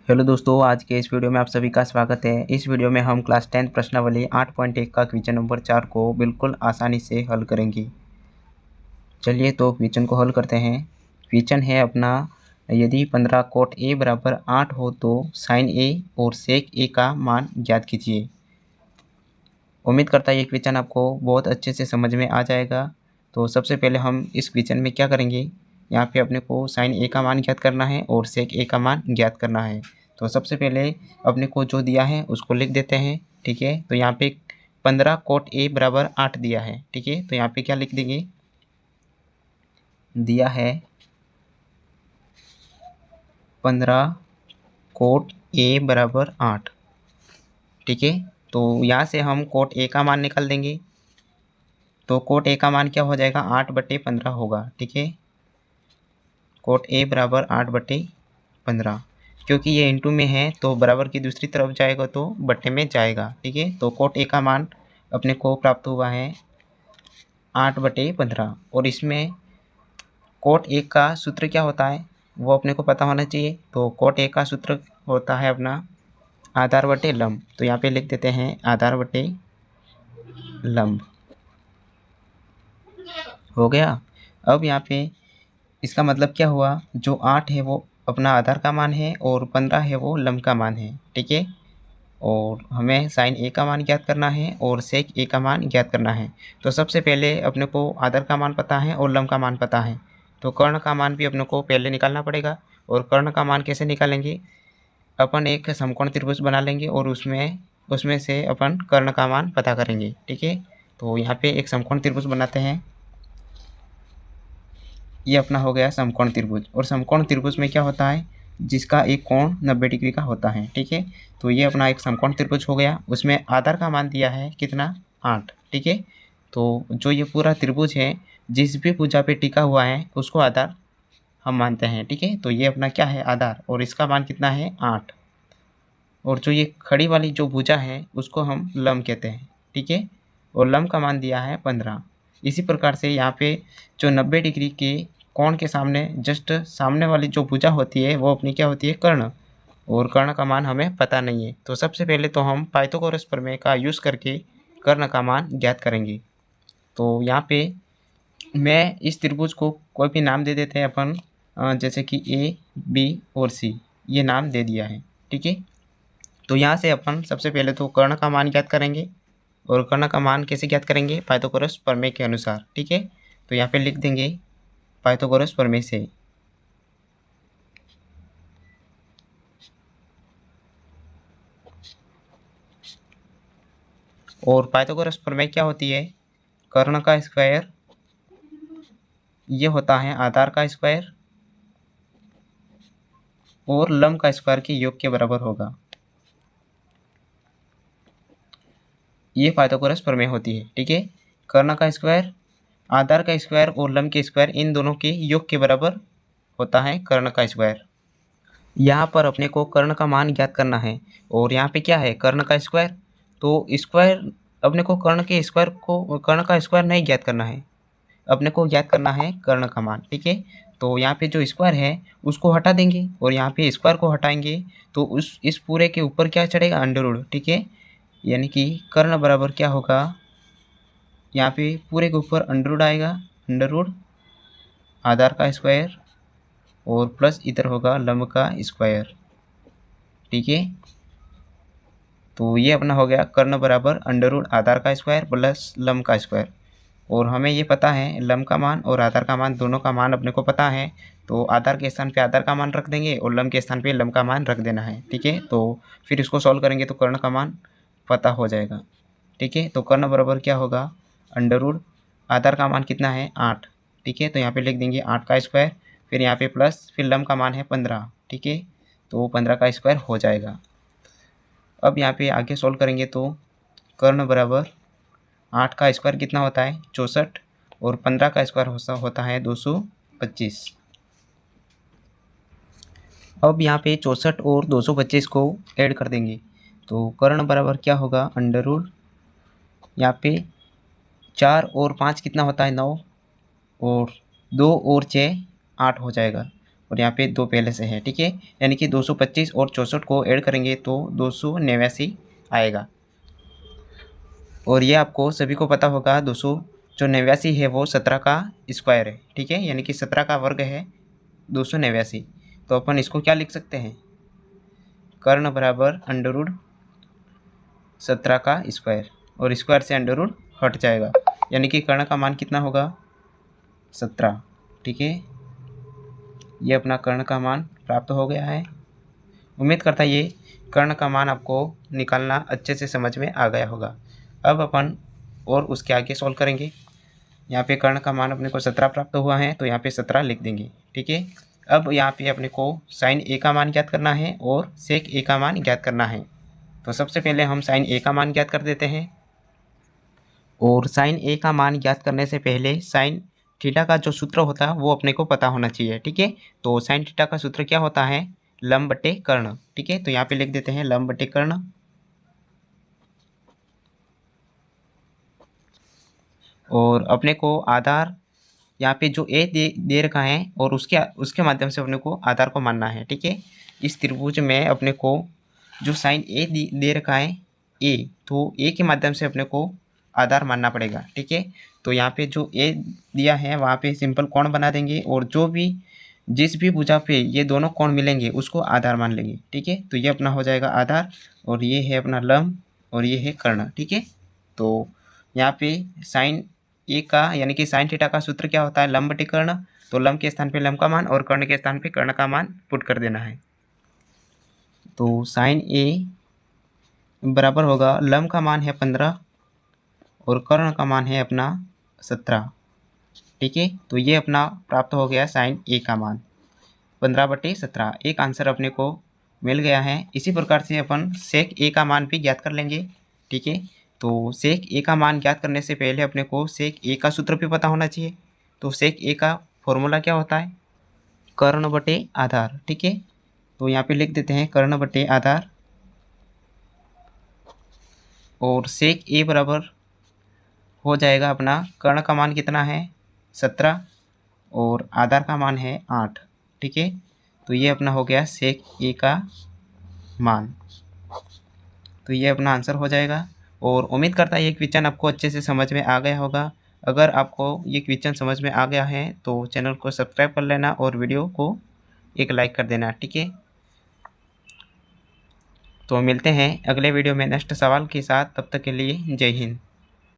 Hello दोस्तों, आज के इस वीडियो में आप सभी का स्वागत है। इस वीडियो में हम क्लास 10 प्रश्नावली 8.1 का क्वेश्चन नंबर 4 को बिल्कुल आसानी से हल करेंगे। चलिए तो क्वेश्चन को हल करते हैं। क्वेश्चन है अपना, यदि 15 कोट ए बराबर 8 हो तो साइन ए और सेक ए का मान ज्ञात कीजिए। उम्मीद करता है ये क्वेश्चन आपको बहुत अच्छे से समझ में आ जाएगा। तो सबसे पहले हम इस क्वेश्चन में क्या करेंगे, यहाँ पे अपने को साइन ए का मान ज्ञात करना है और सेक ए का मान ज्ञात करना है। तो सबसे पहले अपने को जो दिया है उसको लिख देते हैं। ठीक है, तो यहाँ पे 15 कोट ए बराबर 8 दिया है। ठीक है, तो यहाँ पे क्या लिख देंगे, दिया है 15 कोट ए बराबर 8। ठीक है, तो यहाँ से हम कोट ए का मान निकाल देंगे। तो कोट ए का मान क्या हो जाएगा, 8/15 होगा। ठीक है, कोट ए बराबर 8/15, क्योंकि ये इंटू में है तो बराबर की दूसरी तरफ जाएगा तो बट्टे में जाएगा। ठीक है, तो कोट ए का मान अपने को प्राप्त हुआ है 8/15। और इसमें कोट ए का सूत्र क्या होता है वो अपने को पता होना चाहिए। तो कोट ए का सूत्र होता है अपना आधार बटे लंब। तो यहाँ पे लिख देते हैं आधार बटे लंब। हो गया। अब यहाँ पे इसका मतलब क्या हुआ, जो 8 है वो अपना आधार का मान है और 15 है वो लंब का मान है। ठीक है, और हमें साइन ए का मान ज्ञात करना है और सेक ए का मान ज्ञात करना है। तो सबसे पहले अपने को आधार का मान पता है और लंब का मान पता है, तो कर्ण का मान भी अपने को पहले निकालना पड़ेगा। और कर्ण का मान कैसे निकालेंगे, अपन एक समकोण त्रिभुज बना लेंगे और उसमें से अपन कर्ण का मान पता करेंगे। ठीक है, तो यहाँ पे एक समकोण त्रिभुज बनाते हैं। ये अपना हो गया समकोण त्रिभुज। और समकोण त्रिभुज में क्या होता है, जिसका एक कोण 90 डिग्री का होता है। ठीक है, तो ये अपना एक समकोण त्रिभुज हो गया। उसमें आधार का मान दिया है कितना, 8। ठीक है, तो जो ये पूरा त्रिभुज है जिस भी भुजा पे टिका हुआ है उसको आधार हम मानते हैं। ठीक है, तो ये अपना क्या है, आधार, और इसका मान कितना है, 8। और जो ये खड़ी वाली जो भुजा है उसको हम लंब कहते हैं। ठीक है, और लंब का मान दिया है 15। इसी प्रकार से यहाँ पे जो 90 डिग्री के कोण के सामने जस्ट सामने वाली जो भुजा होती है वो अपनी क्या होती है, कर्ण। और कर्ण का मान हमें पता नहीं है, तो सबसे पहले तो हम पाइथागोरस प्रमेय का यूज़ करके कर्ण का मान ज्ञात करेंगे। तो यहाँ पे मैं इस त्रिभुज को कोई भी नाम दे देते हैं अपन, जैसे कि ए, बी और सी, ये नाम दे दिया है। ठीक है, तो यहाँ से अपन सबसे पहले तो कर्ण का मान ज्ञात करेंगे। और कर्ण का मान कैसे ज्ञात करेंगे, पाइथागोरस प्रमेय के अनुसार। ठीक है, तो यहाँ पे लिख देंगे पाइथागोरस प्रमेय से। और पाइथागोरस प्रमेय क्या होती है, कर्ण का स्क्वायर ये होता है आधार का स्क्वायर और लंब का स्क्वायर के योग के बराबर होगा। ये पाइथागोरस प्रमेय होती है। ठीक है, कर्ण का स्क्वायर, आधार का स्क्वायर और लंब के स्क्वायर, इन दोनों के योग के बराबर होता है कर्ण का स्क्वायर। यहाँ पर अपने को कर्ण का मान ज्ञात करना है और यहाँ पे क्या है, कर्ण का स्क्वायर। तो स्क्वायर अपने को कर्ण का स्क्वायर नहीं ज्ञात करना है, अपने को ज्ञात करना है कर्ण का मान। ठीक है, तो यहाँ पे जो स्क्वायर है उसको हटा देंगे और यहाँ पे स्क्वायर को हटाएंगे तो इस पूरे के ऊपर क्या चढ़ेगा, अंडर रूट। ठीक है, यानी कि कर्ण बराबर क्या होगा, यहाँ पे पूरे के ऊपर अंडर रूट आएगा, अंडर रूट आधार का स्क्वायर और प्लस इधर होगा लंब का स्क्वायर। ठीक है, तो ये अपना हो गया कर्ण बराबर अंडर रूट आधार का स्क्वायर प्लस लंब का स्क्वायर। और हमें ये पता है लंब का मान और आधार का मान, दोनों का मान अपने को पता है। तो आधार के स्थान पे आधार का मान रख देंगे और लंब के स्थान पे लंब का मान रख देना है। ठीक है, तो फिर इसको सॉल्व करेंगे तो कर्ण का मान पता हो जाएगा। ठीक है, तो कर्ण बराबर क्या होगा, अंडर रूट आधार का मान कितना है, 8। ठीक है, तो यहाँ पे लिख देंगे 8 का स्क्वायर, फिर यहाँ पे प्लस, फिर लंब का मान है 15। ठीक है, तो 15 का स्क्वायर हो जाएगा। अब यहाँ पे आगे सॉल्व करेंगे तो कर्ण बराबर 8 का स्क्वायर कितना होता है, 64, और 15 का स्क्वायर होता है 225। अब यहाँ पे 64 और 225 को ऐड कर देंगे तो कर्ण बराबर क्या होगा, अंडर रूट यहाँ पे 4 और 5 कितना होता है, 9, और 2 और 6 8 हो जाएगा। और यहाँ पे 2 पहले से है, ठीक है। यानी कि 225 और 64 को ऐड करेंगे तो 289 आएगा। और ये आपको सभी को पता होगा 289 है वो 17 का स्क्वायर है, ठीक है। यानी कि 17 का वर्ग है 289। तो अपन इसको क्या लिख सकते हैं, कर्ण बराबर अंडर रूट 17 का स्क्वायर, और स्क्वायर से अंडर रूट हट जाएगा, यानी कि कर्ण का मान कितना होगा 17, ठीक है। ये अपना कर्ण का मान प्राप्त हो गया है। उम्मीद करता ये कर्ण का मान आपको निकालना अच्छे से समझ में आ गया होगा। अब अपन और उसके आगे सॉल्व करेंगे। यहाँ पे कर्ण का मान अपने को 17 प्राप्त हुआ है, तो यहाँ पे 17 लिख देंगे, ठीक है। अब यहाँ पे अपने को साइन ए का मान ज्ञात करना है और सेक ए का मान ज्ञात करना है। तो सबसे पहले हम साइन ए का मान ज्ञात कर देते हैं। और साइन ए का मान ज्ञात करने से पहले साइन थीटा का जो सूत्र होता है वो अपने को पता होना चाहिए, ठीक है। तो साइन थीटा का सूत्र क्या होता है, लंब बटे कर्ण, ठीक है। तो यहाँ पे लिख देते हैं लंब बटे कर्ण। और अपने को आधार यहाँ पे जो ए दे रखा है और उसके माध्यम से अपने को आधार को मानना है, ठीक है। इस त्रिभुज में अपने को जो साइन ए दे रखा है ए, तो ए के माध्यम से अपने को आधार मानना पड़ेगा, ठीक है। तो यहाँ पे जो ए दिया है वहाँ पे सिंपल कोण बना देंगे, और जो भी जिस भी भुजा पे ये दोनों कोण मिलेंगे उसको आधार मान लेंगे, ठीक है। तो ये अपना हो जाएगा आधार, और ये है अपना लंब, और ये है कर्ण, ठीक है। तो यहाँ पे साइन ए का यानी कि साइन थीटा का सूत्र क्या होता है, लंब बटे कर्ण। तो लंब के स्थान पे लंब का मान और कर्ण के स्थान पे कर्ण का मान पुट कर देना है। तो साइन ए बराबर होगा, लंब का मान है 15 और कर्ण का मान है अपना 17, ठीक है। तो ये अपना प्राप्त हो गया साइन ए का मान 15/17। एक आंसर अपने को मिल गया है। इसी प्रकार से अपन सेक ए का मान भी ज्ञात कर लेंगे, ठीक है। तो सेक ए का मान ज्ञात करने से पहले अपने को सेक ए का सूत्र भी पता होना चाहिए। तो सेक ए का फॉर्मूला क्या होता है, कर्ण बटे आधार, ठीक है। तो यहाँ पे लिख देते हैं कर्ण बटे आधार, और सेक ए बराबर हो जाएगा अपना कर्ण का मान कितना है 17 और आधार का मान है 8, ठीक है। तो ये अपना हो गया सेक ए का मान। तो ये अपना आंसर हो जाएगा। और उम्मीद करता है ये क्वेश्चन आपको अच्छे से समझ में आ गया होगा। अगर आपको ये क्वेश्चन समझ में आ गया है तो चैनल को सब्सक्राइब कर लेना और वीडियो को एक लाइक कर देना, ठीक है। तो मिलते हैं अगले वीडियो में नेक्स्ट सवाल के साथ, तब तक के लिए जय हिंद।